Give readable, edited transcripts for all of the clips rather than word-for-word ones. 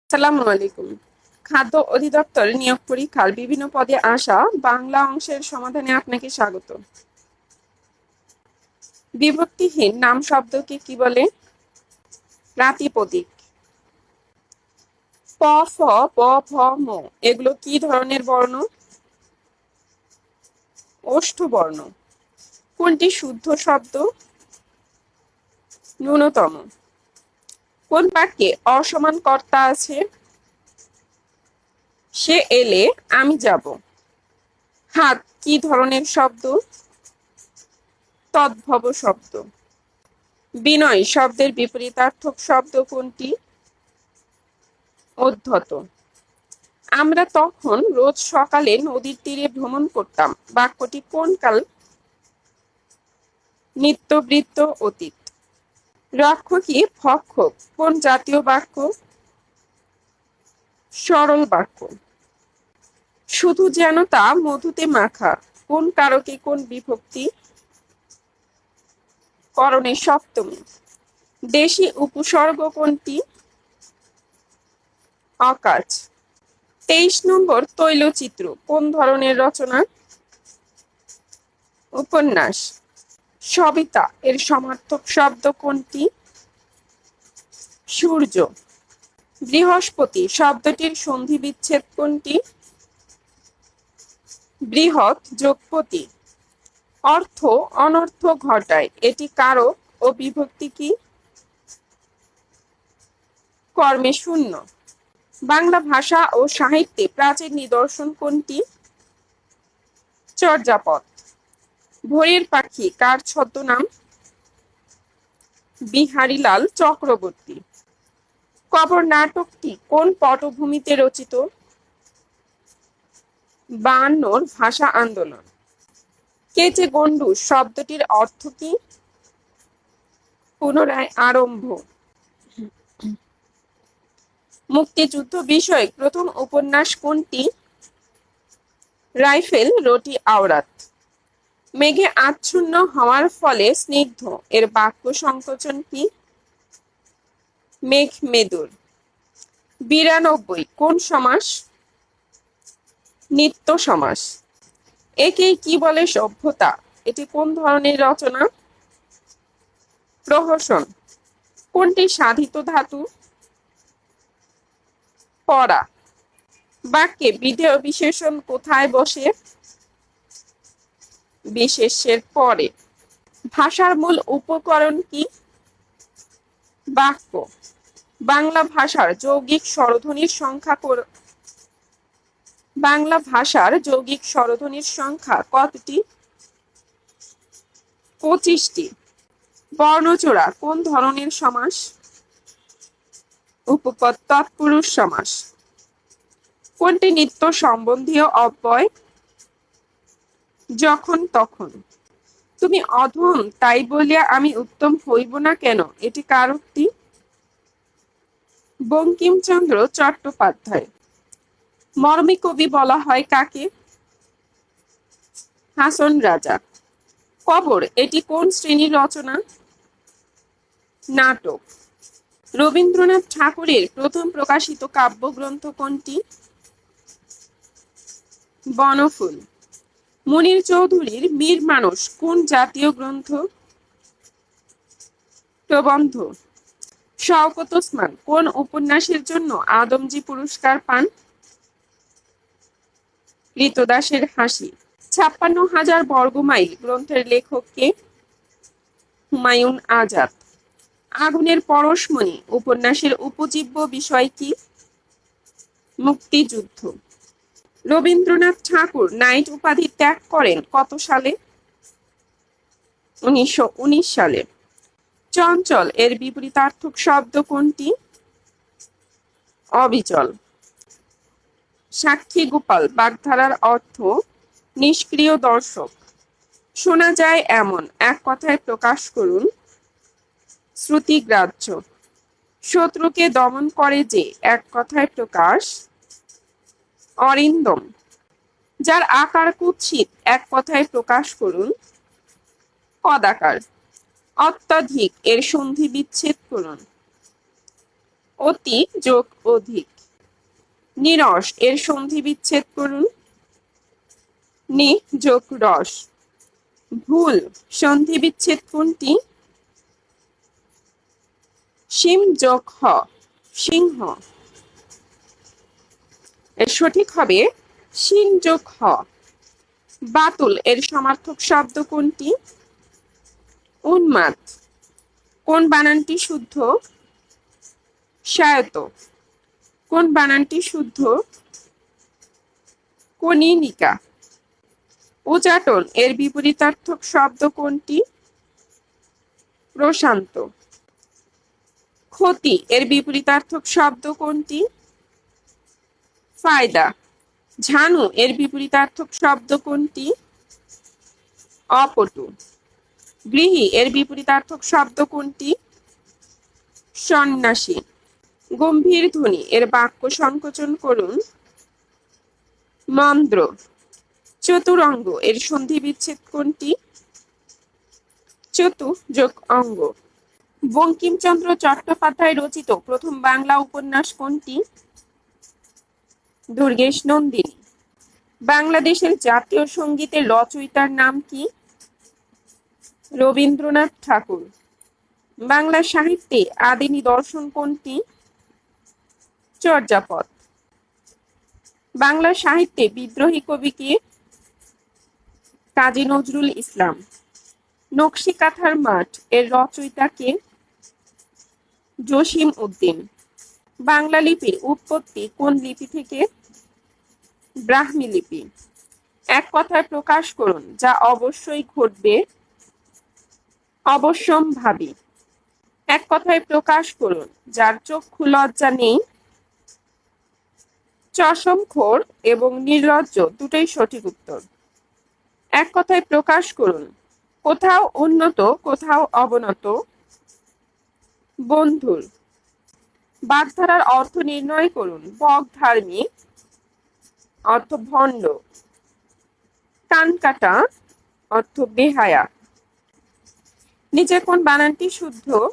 আসসালামু আলাইকুম। খাদ্য অধিদপ্তর নিয়োগ পরীক্ষার বিভিন্ন পদে আসা বাংলা অংশের সমাধানে আপনাকে স্বাগত। বিভক্তিহীন নাম শব্দকে কি বলে? প্রাতিপদিক। প, ফ, ব, ভ, ম এগুলো কি ধরনের বর্ণ? ওষ্ঠ্যবর্ণ। কোনটি শুদ্ধ শব্দ? ন্যূনতম। কোন বাক্যে অসমান কর্তা আছে? সে এলে আমি যাব। হাত কি ধরনের শব্দ? তদ্ভব শব্দ। বিনয় শব্দের বিপরীতার্থক শব্দ কোনটি? উদ্ধত। আমরা তখন রোজ সকালে নদীর তীরে ভ্রমণ করতাম। বাক্যটি কোন কাল? নিত্যবৃত্ত অতীত। রক্ষকী ভক্ষক কোন জাতীয় বাক্য? সরল বাক্য। শুধু যেন তা মধুতে মাখা কোন কারকে কোন বিভক্তি? করণে সপ্তমী। দেশি উপসর্গ কোনটি? অকাজ। 23 নম্বর তৈলচিত্র কোন ধরনের রচনা? উপন্যাস। সবিতা এর সমার্থক শব্দ কোনটি? সূর্য। বৃহস্পতি শব্দটির সন্ধি বিচ্ছেদ কোনটি? বৃহৎ যোগপতি। অর্থ অনর্থ ঘটায়, এটি কারক ও বিভক্তি কি? কর্মে শূন্য। বাংলা ভাষা ও সাহিত্যে প্রাচীন নিদর্শন কোনটি? চর্যাপদ। ভোরের পাখি কার ছদ্মনাম? বিহারীলাল চক্রবর্তী। কবর নাটকটি কোন পটভূমিতে রচিত? 52 ভাষা আন্দোলন। কেচে গন্ডূর শব্দটির অর্থ কি? পুনরায় আরম্ভ। মুক্তিযুদ্ধ বিষয়ক প্রথম উপন্যাস কোনটি? রাইফেল রোটি আওরাত। মেঘে আচ্ছন্ন হওয়ার ফলে স্নিগ্ধ এর বাক্য সংকোচন কি? মেঘ মেদুর। 92 কোন সমাস? নিত্য সমাস। একেই কি বলে সভ্যতা? এটি কোন ধরনের রচনা? প্রহসন। কোনটি সাধিত ধাতু? পড়া। বাক্যে বিধেয় বিশেষণ কোথায় বসে? বিশেষ্যের পরে। ভাষার মূল উপকরণ কি? বাক্য। বাংলা ভাষার যৌগিক স্বরধ্বনির সংখ্যা বাংলা ভাষার যৌগিক স্বরধ্বনির সংখ্যা কতটি? 25টি। বর্ণচোড়া কোন ধরনের সমাস? উপপদ তৎপুরুষ সমাস। কোনটি নিত্য সম্বন্ধীয় অব্যয়? যখন তখন। তুমি অধম তাই বলিয়া আমি উত্তম হইব না কেন, এটি কার উক্তি? বঙ্কিমচন্দ্র চট্টোপাধ্যায়। মরমী কবি বলা হয় কাকে? হাসন রাজা। কবর এটি কোন শ্রেণীর রচনা? নাটক। রবীন্দ্রনাথ ঠাকুরের প্রথম প্রকাশিত কাব্যগ্রন্থ কোনটি? বনফুল। মুনির চৌধুরীর বীর মানুষ কোন জাতীয় গ্রন্থ? প্রবন্ধ। শওকত ওসমান কোন উপন্যাসের জন্য আদমজী পুরস্কার পান? ক্রীতদাসের হাসি। 56,000 বর্গমাইল গ্রন্থের লেখক কে? হুমায়ুন আজাদ। আগুনের পরশমণি উপন্যাসের উপজীব্য বিষয় কি? মুক্তিযুদ্ধ। রবীন্দ্রনাথ ঠাকুর নাইট উপাধি ত্যাগ করেন কত সালে? 1919 সালে। চঞ্চল এর বিপরীতার্থক শব্দ কোনটি? অবিচল। সাক্ষী গোপাল বাগধারার অর্থ নিষ্ক্রিয় দর্শক। শোনা যায় এমন এক কথায় প্রকাশ করুন। শ্রুতিগ্রাহ্য। শত্রুকে দমন করে যে এক কথায় প্রকাশ। অরিন্দম। যার আকার কুৎসিত এক কথায় প্রকাশ করুন। পদাকার। অত্যধিক এর সন্ধি বিচ্ছেদ করুন। অতি যোগ অধিক। নিরস এর সন্ধি বিচ্ছেদ করুন। নি যোগ রস। ভুল সন্ধি বিচ্ছেদ কোনটি? সিম যোগ হ, সিংহ। এর সঠিক হবে সিন যোগ হ। বাতুল এর সমার্থক শব্দ কোনটি? উন্মাদ। কোন বানানটি শুদ্ধ? শায়ত। কোন বানানটি শুদ্ধ? কনিনিকা। উচাটন এর বিপরীতার্থক শব্দ কোনটি? প্রশান্ত। ক্ষতি এর বিপরীতার্থক শব্দ কোনটি? ফায়দা। ঝানু এর বিপরীতার্থক শব্দ কোনটি? অপটু। গৃহী এর বিপরীতার্থক শব্দ কোনটি? সন্ন্যাসী। গম্ভীর ধ্বনি এর বাক্য সংকোচন করুন। মন্দ্র। চতুরঙ্গ এর সন্ধি বিচ্ছেদ কোনটি? চতু যোগ অঙ্গ। বঙ্কিমচন্দ্র চট্টোপাধ্যায় রচিত প্রথম বাংলা উপন্যাস কোনটি? দুর্গেশ নন্দিনী। বাংলাদেশের জাতীয় সঙ্গীতের রচয়িতার নাম কি? রবীন্দ্রনাথ ঠাকুর। বাংলা সাহিত্যে আদি নিদর্শন কোনটি? চর্যাপদ। বাংলা সাহিত্যে বিদ্রোহী কবি কে? কাজী নজরুল ইসলাম। নকশি কাঁথার মাঠ এর রচয়িতা কে? জসিম উদ্দিন। বাংলা লিপির উৎপত্তি কোন লিপি থেকে? ব্রাহ্মী লিপি। এক কথায় প্রকাশ করুন যা অবশ্যই ঘটবে। অবশ্যম্ভাবী। এক কথায় প্রকাশ করুন যার চক্ষু লজ্জা নেই। চশমখোর এবং নির্লজ্জ দুটোই সঠিক উত্তর। এক কথায় প্রকাশ করুন কোথাও উন্নত কোথাও অবনত। বন্ধুর। বাগধারার অর্থ নির্ণয় করুন। বক ধার্মিক, অর্থ ভণ্ড। কান কাটা, অর্থ বেহায়া। নিচের কোন বানানটি শুদ্ধ?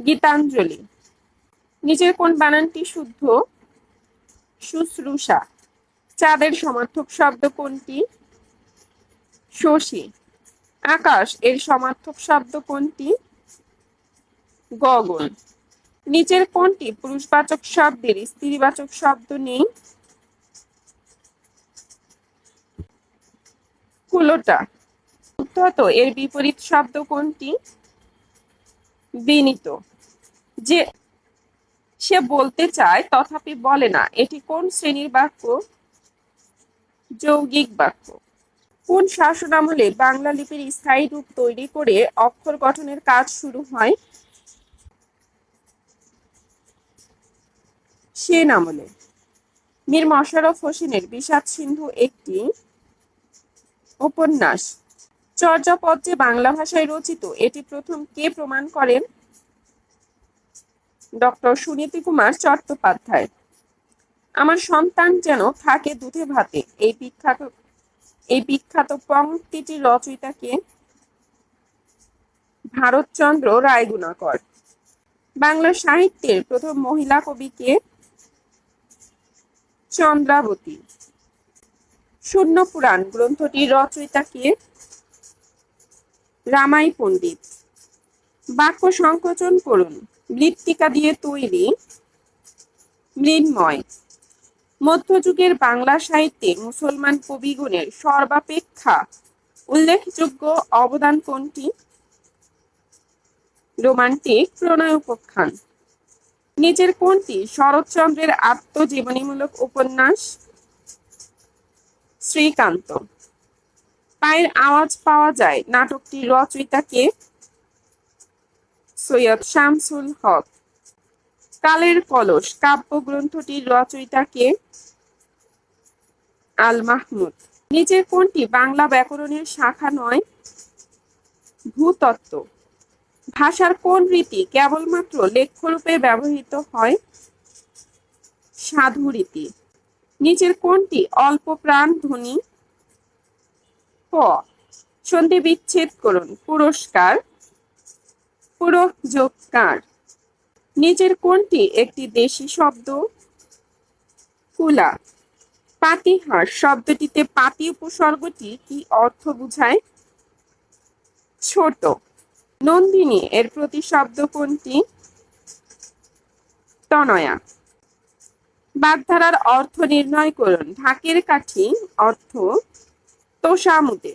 গীতাঞ্জলি। নিচের কোন বানানটি শুদ্ধ? শুশ্রূষা। চাঁদের সমার্থক শব্দ কোনটি? শশী। আকাশ এর সমার্থক শব্দ কোনটি? গগন। নিচের কোনটি পুরুষবাচক শব্দের স্ত্রীবাচক শব্দ নেই? কুলোটা। উদ্ধত এর বিপরীত শব্দ কোনটি? বিনীত। যে সে বলতে চায় তথাপি বলে না, এটি কোন শ্রেণীর বাক্য? যৌগিক বাক্য। কোন শাসনামলে বাংলা লিপির স্থায়ী রূপ তৈরি করে অক্ষর গঠনের কাজ শুরু হয়? সেন আমলে। মীর মশাররফ হোসেনের বিষাদ সিন্ধু একটি উপন্যাস। চর্যাপদ যে বাংলা ভাষায় রচিত এটি প্রথম কে প্রমাণ করেন? ডক্টর সুনীতি কুমার চট্টোপাধ্যায়। আমার সন্তান যেন থাকে দুধে ভাতে এই বিখ্যাত পংক্তিটির রচয়িতা কে? ভারতচন্দ্র রায়গুণাকর। বাংলা সাহিত্যের প্রথম মহিলা কবি কে? চন্দ্রাবতী। শূন্য পুরাণ গ্রন্থটির রচয়িতা কে? রামাই পণ্ডিত। বাক্য সংকোচন করুন। মৃত্তিকা দিয়ে তৈরি, মৃন্ময়। মধ্যযুগের বাংলা সাহিত্যে মুসলমান কবিগণের সর্বাপেক্ষা উল্লেখযোগ্য অবদান কোনটি? রোমান্টিক প্রণয় উপাখ্যান। নিচের কোনটি শরৎচন্দ্রের আত্মজীবনীমূলক উপন্যাস? শ্রীকান্ত। পায়ের আওয়াজ পাওয়া যায় নাটকটির রচয়িতা কে? সৈয়দ শামসুল হক। কালের কলস কাব্যগ্রন্থটির রচয়িতা কে? আল মাহমুদ। নিচের কোনটি বাংলা ব্যাকরণের শাখা নয়? ভূতত্ত্ব। ভাষার কোন রীতি কেবলমাত্র লেখ্যরূপে ব্যবহৃত হয়? সাধু রীতি। নিচের কোনটি অল্প প্রাণ ধ্বনি? ক। সন্ধি বিচ্ছেদ করুন। পুরস্কার, পুরযোগকার। নিচের কোনটি একটি দেশি শব্দ? কুলা। পাতিহাঁস শব্দটিতে পাতি উপসর্গটি কি অর্থ বোঝায়? ছোট। নন্দিনী এর প্রতিশব্দ কোনটি? তনয়া। বাগধারার অর্থ নির্ণয় করুন। ঢাকের কাঠি অর্থ তোষামোদে।